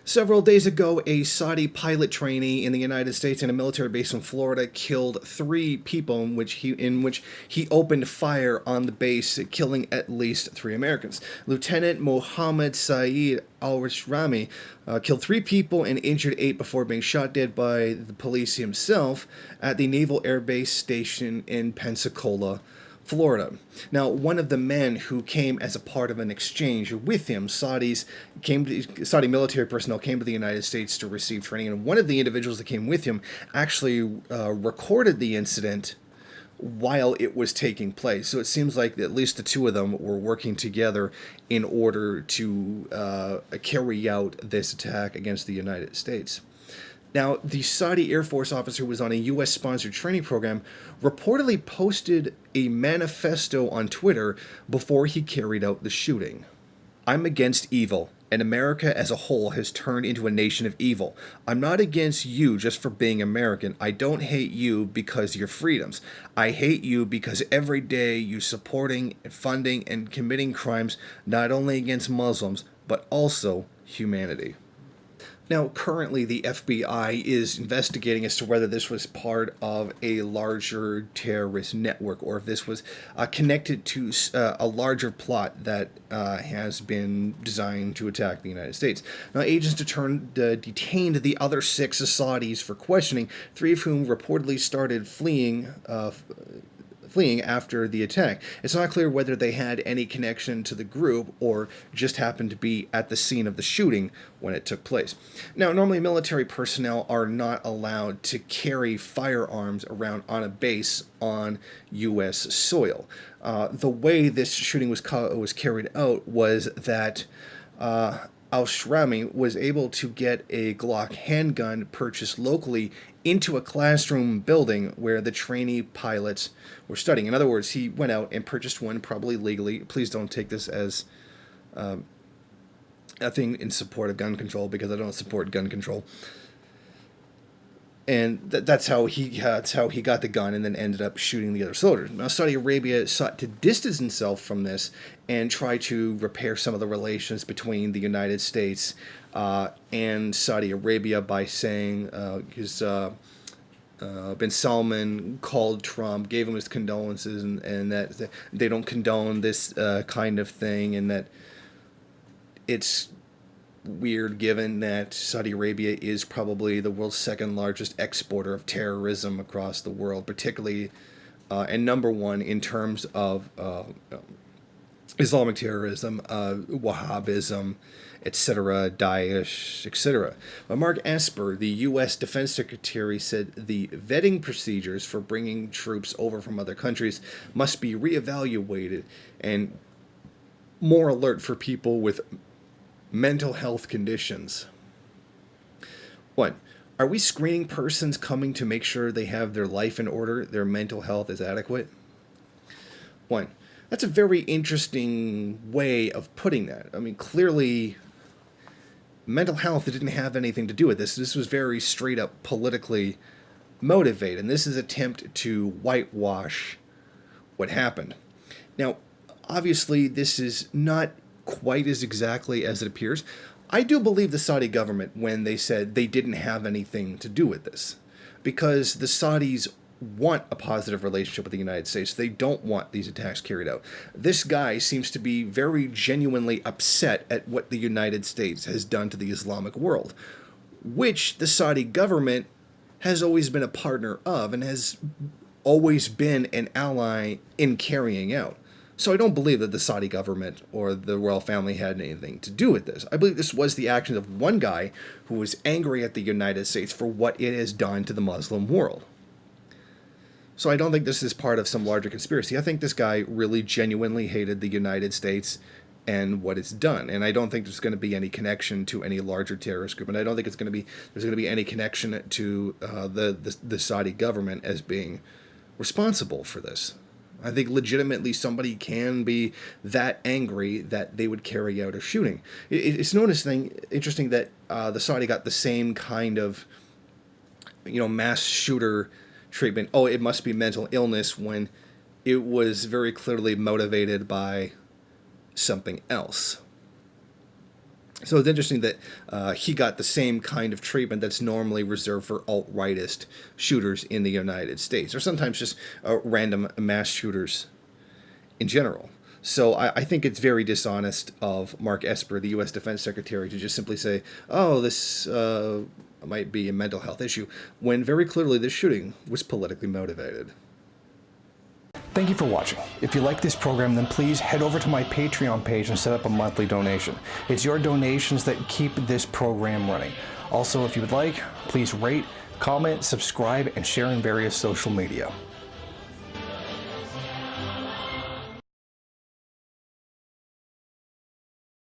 Several days ago, a Saudi pilot trainee in the United States in a military base in Florida killed three people in which he opened fire on the base, killing at least three Americans. Lieutenant Mohammed Saeed al-Rami killed three people and injured eight before being shot dead by the police himself at the Naval Air Base station in Pensacola, Florida. Now, one of the men who came as a part of an exchange with him, Saudi military personnel came to the United States to receive training, and one of the individuals that came with him actually recorded the incident while it was taking place. So it seems like at least the two of them were working together in order to carry out this attack against the United States. Now, the Saudi Air Force officer who was on a U.S. sponsored training program reportedly posted a manifesto on Twitter before he carried out the shooting. I'm against evil, and America as a whole has turned into a nation of evil. I'm not against you just for being American. I don't hate you because of your freedoms. I hate you because every day you supporting, funding, and committing crimes not only against Muslims, but also humanity. Now, currently, the FBI is investigating as to whether this was part of a larger terrorist network or if this was connected to a larger plot that has been designed to attack the United States. Now, agents detained the other six Saudis for questioning, three of whom reportedly started fleeing after the attack. It's not clear whether they had any connection to the group or just happened to be at the scene of the shooting when it took place. Now, normally military personnel are not allowed to carry firearms around on a base on U.S. soil. The way this shooting was carried out was that al-Shrami was able to get a Glock handgun purchased locally into a classroom building where the trainee pilots were studying. In other words, he went out and purchased one, probably legally. Please don't take this as a thing in support of gun control, because I don't support gun control. And that's how he got the gun and then ended up shooting the other soldiers. Now, Saudi Arabia sought to distance himself from this and try to repair some of the relations between the United States and Saudi Arabia by saying bin Salman called Trump, gave him his condolences, and that they don't condone this kind of thing, and that it's weird given that Saudi Arabia is probably the world's second largest exporter of terrorism across the world, particularly and number one in terms of Islamic terrorism, Wahhabism, etc., Daesh, etc. Mark Esper, the U.S. Defense Secretary, said the vetting procedures for bringing troops over from other countries must be reevaluated and more alert for people with mental health conditions. 1. Are we screening persons coming to make sure they have their life in order, their mental health is adequate? 1. That's a very interesting way of putting that. I mean, clearly, mental health didn't have anything to do with this. This was very straight up politically motivated, and this is an attempt to whitewash what happened. Now, obviously, this is not quite as exactly as it appears. I do believe the Saudi government when they said they didn't have anything to do with this, because the Saudis want a positive relationship with the United States. They don't want these attacks carried out. This guy seems to be very genuinely upset at what the United States has done to the Islamic world, which the Saudi government has always been a partner of and has always been an ally in carrying out. So I don't believe that the Saudi government or the royal family had anything to do with this. I believe this was the actions of one guy who was angry at the United States for what it has done to the Muslim world. So I don't think this is part of some larger conspiracy. I think this guy really genuinely hated the United States and what it's done. And I don't think there's going to be any connection to any larger terrorist group. And I don't think there's going to be any connection to the Saudi government as being responsible for this. I think legitimately somebody can be that angry that they would carry out a shooting. It's interesting that the Saudi got the same kind of, mass shooter treatment. Oh, it must be mental illness, when it was very clearly motivated by something else. So it's interesting that he got the same kind of treatment that's normally reserved for alt-rightist shooters in the United States, or sometimes just random mass shooters in general. So I think it's very dishonest of Mark Esper, the U.S. Defense Secretary, to just simply say, oh, this might be a mental health issue, when very clearly this shooting was politically motivated. Thank you for watching. If you like this program, then please head over to my Patreon page and set up a monthly donation. It's your donations that keep this program running. Also, if you would like, please rate, comment, subscribe, and share in various social media.